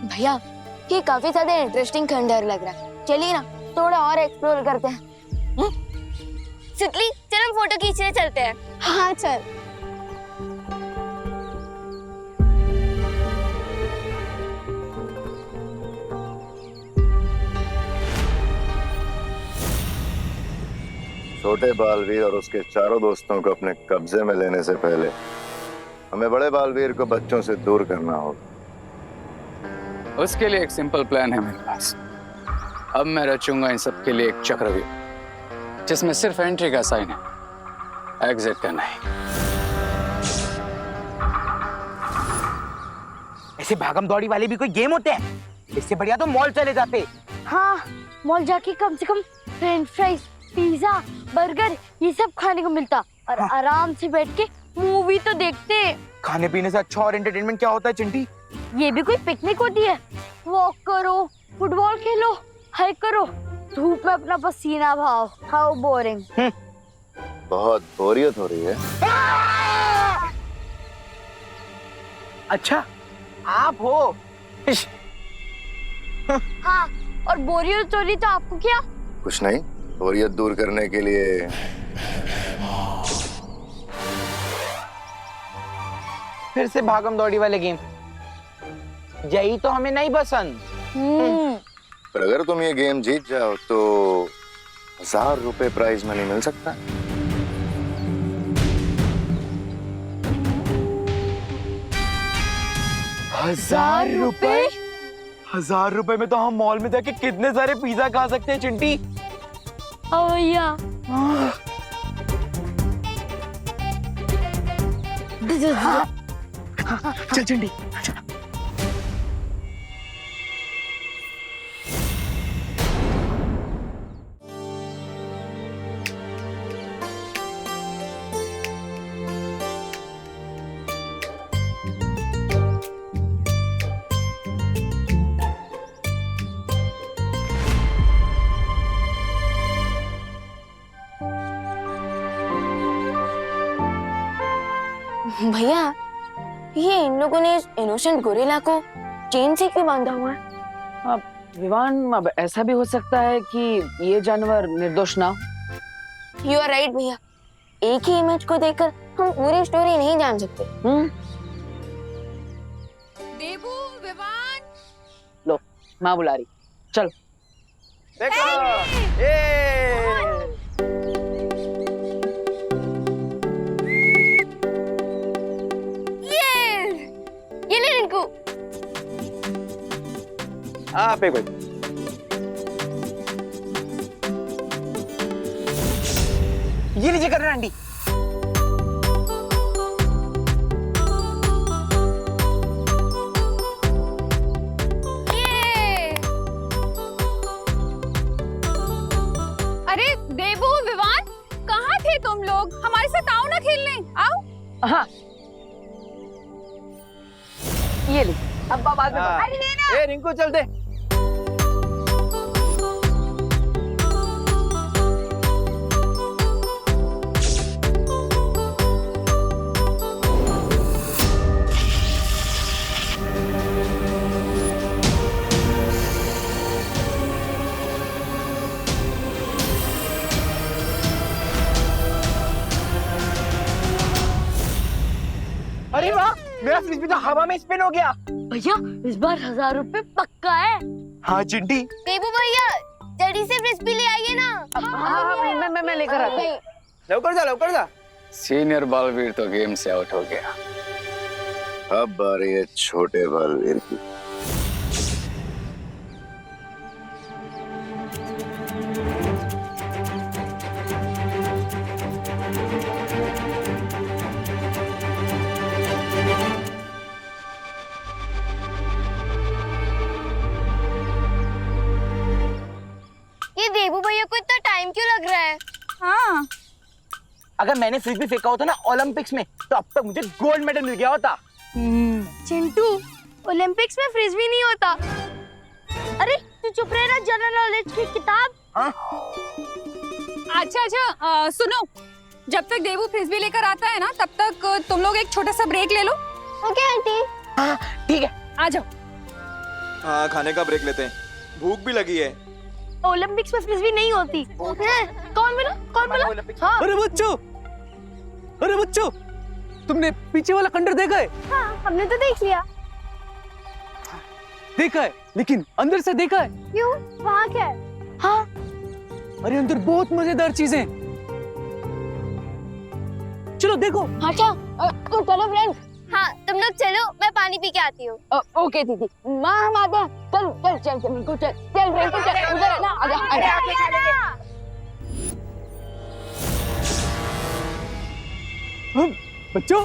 [SPEAKER 10] भैया ये काफी ज्यादा इंटरेस्टिंग खंडहर लग रहा है, चलिए ना थोड़ा और एक्सप्लोर करते हैं। सुतली चल हम फोटो खींचने चलते हैं।
[SPEAKER 9] हाँ चल।
[SPEAKER 6] छोटे बालवीर और उसके चारों दोस्तों को अपने कब्जे में लेने से पहले हमें बड़े बालवीर को बच्चों से दूर करना होगा।
[SPEAKER 5] उसके लिए एक सिंपल प्लान है मेरे पास। अब मैं रचूंगा इन सब के लिए एक चक्रव्यूह, जिसमें सिर्फ एंट्री का साइन है, एग्जिट का नहीं।
[SPEAKER 11] ऐसे भागम दौड़ी वाले भी कोई गेम होते हैं? इससे बढ़िया तो मॉल चले जाते।
[SPEAKER 3] हाँ मॉल जाके कम से कम फ्रेंच फ्राइज, पिज्जा, बर्गर ये सब खाने को मिलता, और आराम से बैठ के मूवी तो देखते।
[SPEAKER 11] खाने पीने से अच्छा और एंटरटेनमेंट क्या होता है चिंटी?
[SPEAKER 3] ये भी कोई पिकनिक होती है? वॉक करो, फुटबॉल खेलो, हाइक करो,
[SPEAKER 9] धूप में अपना पसीना बहाओ। How boring.
[SPEAKER 6] बहुत बोरियत हो रही है।
[SPEAKER 8] अच्छा आप हो।
[SPEAKER 9] हाँ, और बोरियत हो रही तो आपको क्या?
[SPEAKER 6] कुछ नहीं, बोरियत दूर करने के लिए
[SPEAKER 11] फिर से भागम दौड़ी वाले गेम, यही तो हमें नहीं पसंद।
[SPEAKER 6] पर अगर तुम ये गेम जीत जाओ तो 1000 रुपए प्राइज मनी मिल सकता है।
[SPEAKER 8] ₹1000? 1000 रुपए में तो हम मॉल में जाके कितने सारे पिज्जा खा सकते हैं चिंटी।
[SPEAKER 9] हाँ भैया।
[SPEAKER 8] चल चिंटी।
[SPEAKER 10] भैया, ये इन लोगों ने इस इनोसेंट गोरिल्ला को चेन से क्यों बांधा हुआ है?
[SPEAKER 2] अब विवान, अब ऐसा भी हो सकता है कि ये जानवर निर्दोष ना हो।
[SPEAKER 10] यू आर राइट भैया, एक ही इमेज को देखकर हम पूरी स्टोरी नहीं जान सकते।
[SPEAKER 7] देबू, विवान।
[SPEAKER 2] लो, माँ बुला रही, चल।
[SPEAKER 8] देखो
[SPEAKER 9] ये ले रिंकू।
[SPEAKER 8] आप एक बार ये लीजिए कर आंटी।
[SPEAKER 7] अरे देबू, विवान, कहाँ थे तुम लोग? हमारे साथ आओ ना खेलने, आओ।
[SPEAKER 2] हाँ, ये ले, अब बाद में।
[SPEAKER 8] अरे लेना। ए रिंकू चल दे। अरे वाह, मेरा फ्रिस्बी तो हवा में स्पिन हो गया।
[SPEAKER 9] भैया, इस बार 1000 रुपए पक्का है।
[SPEAKER 8] हाँ चिंटी।
[SPEAKER 9] देबू भैया, जल्दी से फ्रिस्बी ले आइए ना।
[SPEAKER 2] हाँ, मैं लेकर आता हूँ।
[SPEAKER 8] लवकर जा, लवकर जा।
[SPEAKER 5] सीनियर बालवीर तो गेम से आउट हो गया।
[SPEAKER 6] अब बारी है छोटे बालवीर की।
[SPEAKER 9] ये देबू भैया को इतना टाइम क्यों लग रहा है?
[SPEAKER 7] हाँ,
[SPEAKER 11] अगर मैंने फ्रिस्बी फेंका होता ना ओलंपिक्स में तो अब तक मुझे गोल्ड मेडल मिल गया होता।
[SPEAKER 9] चिंटू, ओलंपिक्स में फ्रिस्बी नहीं होता। अरे तू चुप रहे ना, जनरल नॉलेज की किताब।
[SPEAKER 11] हाँ?
[SPEAKER 7] अच्छा, सुनो, जब तक देबू फ्रिस्बी लेकर आता है ना, तब तक तुम लोग एक छोटा सा ब्रेक ले लो।
[SPEAKER 9] Okay aunty.
[SPEAKER 11] हाँ ठीक है,
[SPEAKER 7] आ जाओ।
[SPEAKER 8] हाँ खाने का ब्रेक लेते हैं, भूख भी लगी है।
[SPEAKER 9] ओलंपिक्स में फ्रिस्बी नहीं होती। कौन बोला? कौन बोला? हाँ।
[SPEAKER 12] अरे बच्चों, तुमने पीछे वाला खंडर देखा है?
[SPEAKER 9] हाँ, हमने तो देख लिया।
[SPEAKER 12] देखा है, लेकिन अंदर से देखा है?
[SPEAKER 9] क्यों? वहाँ क्या है?
[SPEAKER 12] हाँ, अरे अंदर बहुत मजेदार चीजें हैं। चलो देखो।
[SPEAKER 10] अच्छा, तो चलो फ्रेंड्स।
[SPEAKER 9] हाँ, तुम लोग चलो, मैं पानी पी के आती हूँ।
[SPEAKER 10] ओके दीदी, माँ हम आते हैं। चल रिंकू, चल उधर है ना, आजा।
[SPEAKER 12] बच्चों,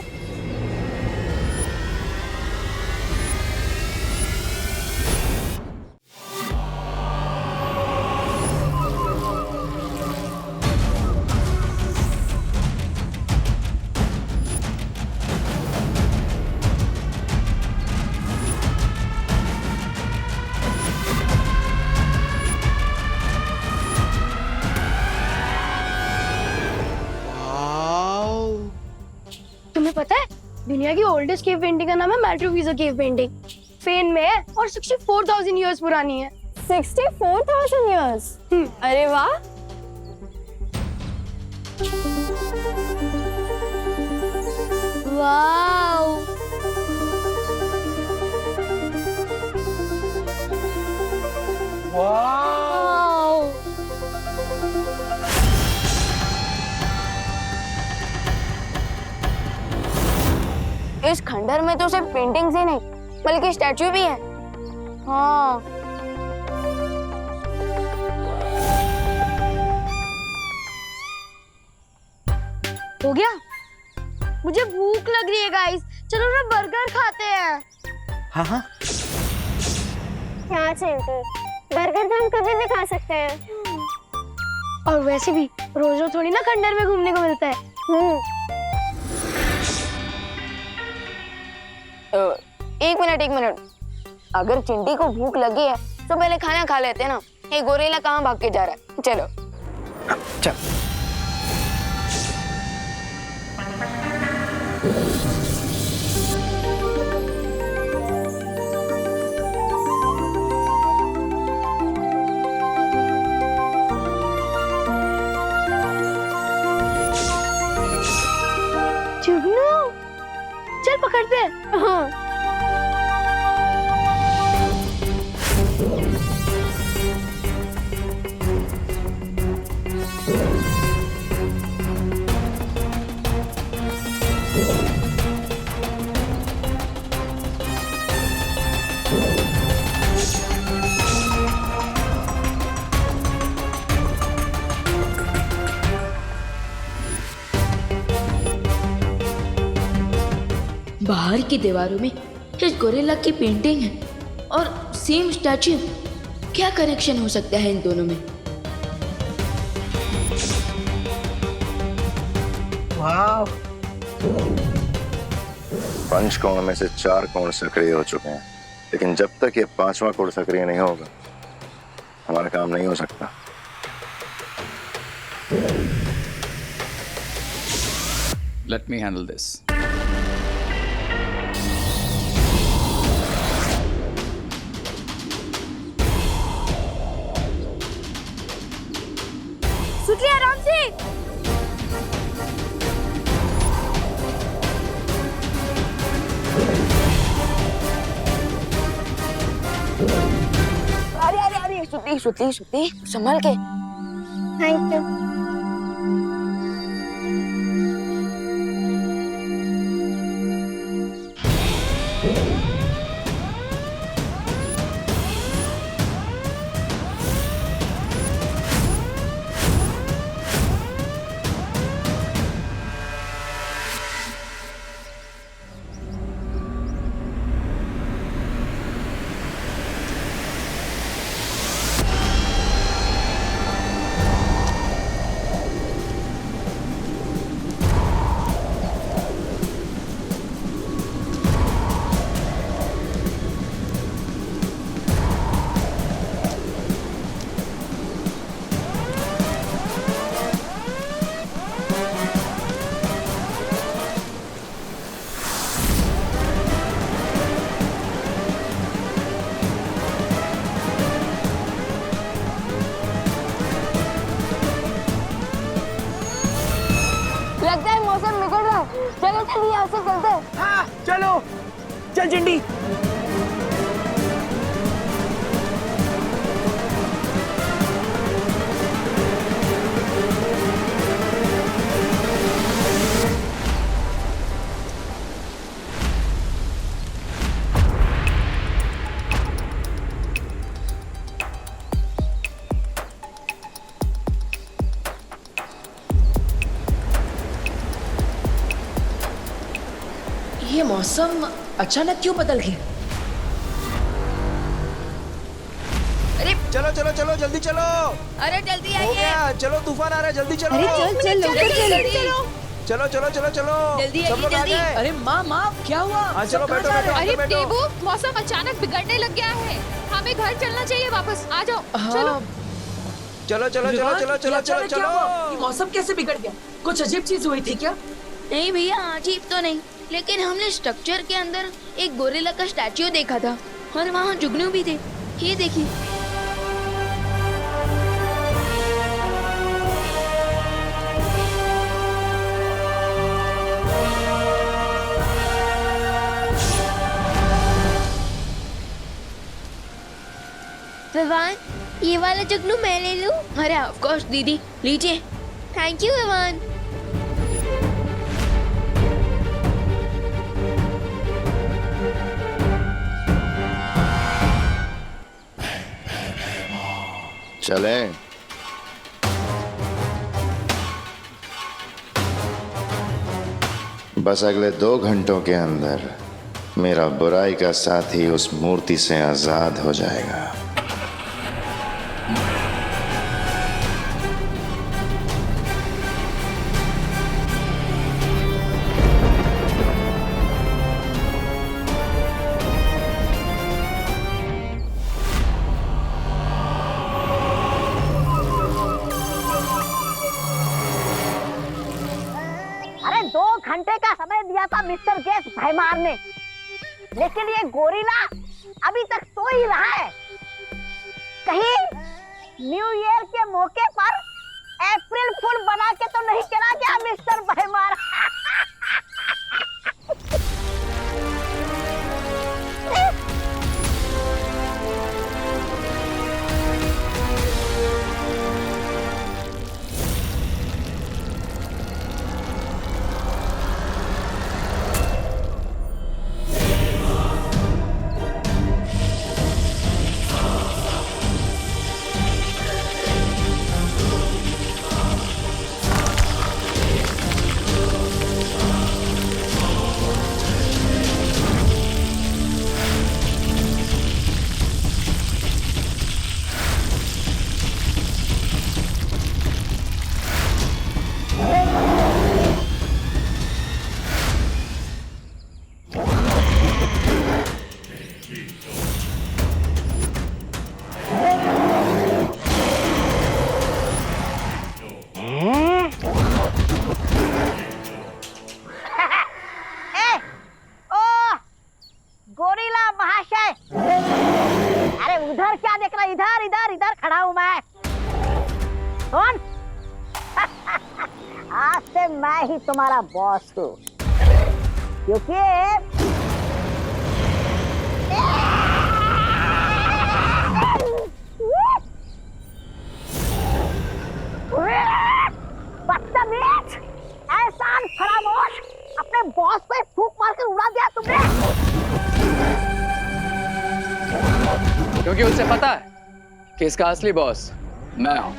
[SPEAKER 9] दुनिया की ओल्डेस्ट केव पेंटिंग का नाम है मैट्रोवीजा केव पेंटिंग। स्पेन में है और 64,000 इयर्स पुरानी है। 64,000 इयर्स? अरे वाह। वाओ। वाओ।
[SPEAKER 10] इस खंडर में तो सिर्फ पेंटिंग्स ही नहीं बल्कि स्टैचू भी है। हाँ।
[SPEAKER 9] हो गया? मुझे भूख लग रही है गाइस, चलो ना बर्गर खाते हैं।
[SPEAKER 8] हाँ हाँ।
[SPEAKER 9] क्या चिंटू, बर्गर तो हम कभी भी खा सकते हैं। और वैसे भी रोज रोज थोड़ी ना खंडर में घूमने को मिलता है।
[SPEAKER 10] एक मिनट। अगर चिंटी को भूख लगी है तो पहले खाना खा लेते हैं ना। ये गोरेला कहाँ भाग के जा रहा है? चलो।
[SPEAKER 8] चल।
[SPEAKER 9] जुगनू, चल पकड़ते हैं। हाँ।
[SPEAKER 10] बाहर की दीवारों में इस गोरिल्ला की पेंटिंग है और सेम स्टैचू। क्या कनेक्शन हो सकता है इन दोनों में?
[SPEAKER 8] वाह।
[SPEAKER 6] 5 कोण में से 4 कोण सक्रिय हो चुके हैं, लेकिन जब तक ये 5वां कोण सक्रिय नहीं होगा हमारा काम नहीं हो सकता।
[SPEAKER 5] Let me handle this.
[SPEAKER 9] सुतली आराम से।
[SPEAKER 10] अरे सुती संभल के।
[SPEAKER 9] Thank you.
[SPEAKER 10] लगता है मौसम बिगड़ रहा है। चलो चलिए यहाँ से चलते हैं।
[SPEAKER 8] हाँ चलो, चल चिंटी।
[SPEAKER 12] ये मौसम अचानक क्यों बदल गया?
[SPEAKER 10] अरे
[SPEAKER 8] चलो चलो चलो जल्दी चलो।
[SPEAKER 10] अरे जल्दी
[SPEAKER 8] हो
[SPEAKER 10] आइए।
[SPEAKER 8] गया, चलो तूफान आ रहा है, जल्दी चलो।
[SPEAKER 9] अरे चल चल चलो।
[SPEAKER 8] चलो चलो चलो चलो।
[SPEAKER 10] जल्दी
[SPEAKER 8] सब
[SPEAKER 10] आइए,
[SPEAKER 8] लोग आ
[SPEAKER 10] जल्दी।
[SPEAKER 8] गए।
[SPEAKER 12] अरे माँ क्या हुआ?
[SPEAKER 8] हाँ
[SPEAKER 12] सब
[SPEAKER 8] चलो
[SPEAKER 12] कहाँ
[SPEAKER 8] बैठो
[SPEAKER 12] जा रहे
[SPEAKER 8] बैठो
[SPEAKER 12] हैं?
[SPEAKER 8] बैठो बैठो।
[SPEAKER 7] मौसम अचानक बिगड़ने लग गया है, हमें घर चलना चाहिए वापस। आ जाओ।
[SPEAKER 12] हाँ,
[SPEAKER 8] चलो चलो चलो
[SPEAKER 12] विवान,
[SPEAKER 8] चलो
[SPEAKER 12] ये
[SPEAKER 8] चलो चलो
[SPEAKER 12] अचानक क्या हुआ? ये
[SPEAKER 8] चलो।
[SPEAKER 12] मौसम कैसे बिगड़ गया? कुछ अजीब चीज हुई थी क्या?
[SPEAKER 10] नहीं भैया, अजीब तो नहीं,
[SPEAKER 3] लेकिन हमने स्ट्रक्चर के अंदर एक गोरिल्ला का स्टैच्यू देखा था और वहाँ जुगनू भी थे। ये देखिए।
[SPEAKER 9] विवान, ये वाला जुगनू मैं ले लूं?
[SPEAKER 3] अरे ऑफ कोर्स दीदी, लीजिए।
[SPEAKER 9] Thank you Vivaan.
[SPEAKER 6] चलें। बस अगले 2 घंटों के अंदर मेरा बुराई का साथी उस मूर्ति से आजाद हो जाएगा।
[SPEAKER 4] अरे 2 घंटे का समय दिया था मिस्टर गेस भाईमार ने, लेकिन ये गोरिल्ला अभी तक सो ही रहा है। कहीं न्यू ईयर के मौके पर अप्रैल फूल बना के तो नहीं चला गया मिस्टर भाईमार? गोरिल्ला महाशय, अरे उधर क्या देख रहा? इधर इधर इधर खड़ा हूं मैं। कौन? आज से मैं ही तुम्हारा बॉस हूँ, क्योंकि बदतमीज, एहसान फरामोश, अपने बॉस को फूंक मारकर उड़ा दिया तुमने।
[SPEAKER 5] क्योंकि उसे पता है कि इसका असली बॉस मैं हूं।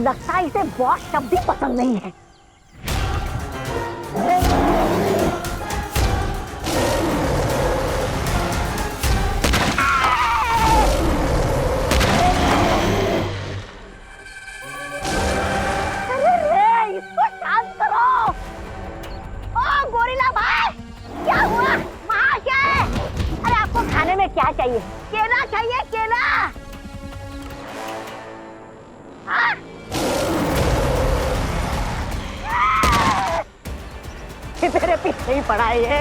[SPEAKER 4] लगता है इसे बॉस शब्द ही पसंद नहीं है। अरे इसको शांत करो। ओ गोरिल्ला भाई, क्या हुआ? महाशय, अरे आपको खाने में क्या चाहिए? केला चाहिए, केला? हाँ? तेरे पीछे ही पड़ा है ये।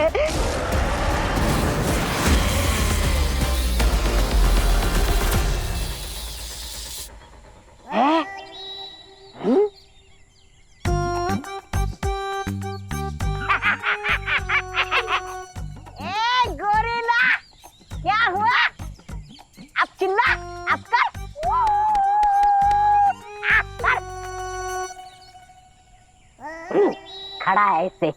[SPEAKER 4] ए गोरिल्ला, क्या हुआ? अब चिल्ला, अब कर। खड़ा है ऐसे।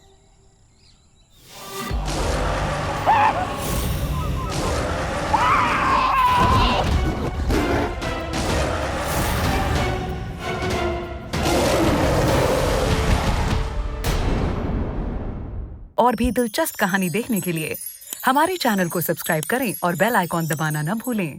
[SPEAKER 13] और भी दिलचस्प कहानी देखने के लिए हमारे चैनल को सब्सक्राइब करें और बेल आइकॉन दबाना न भूलें।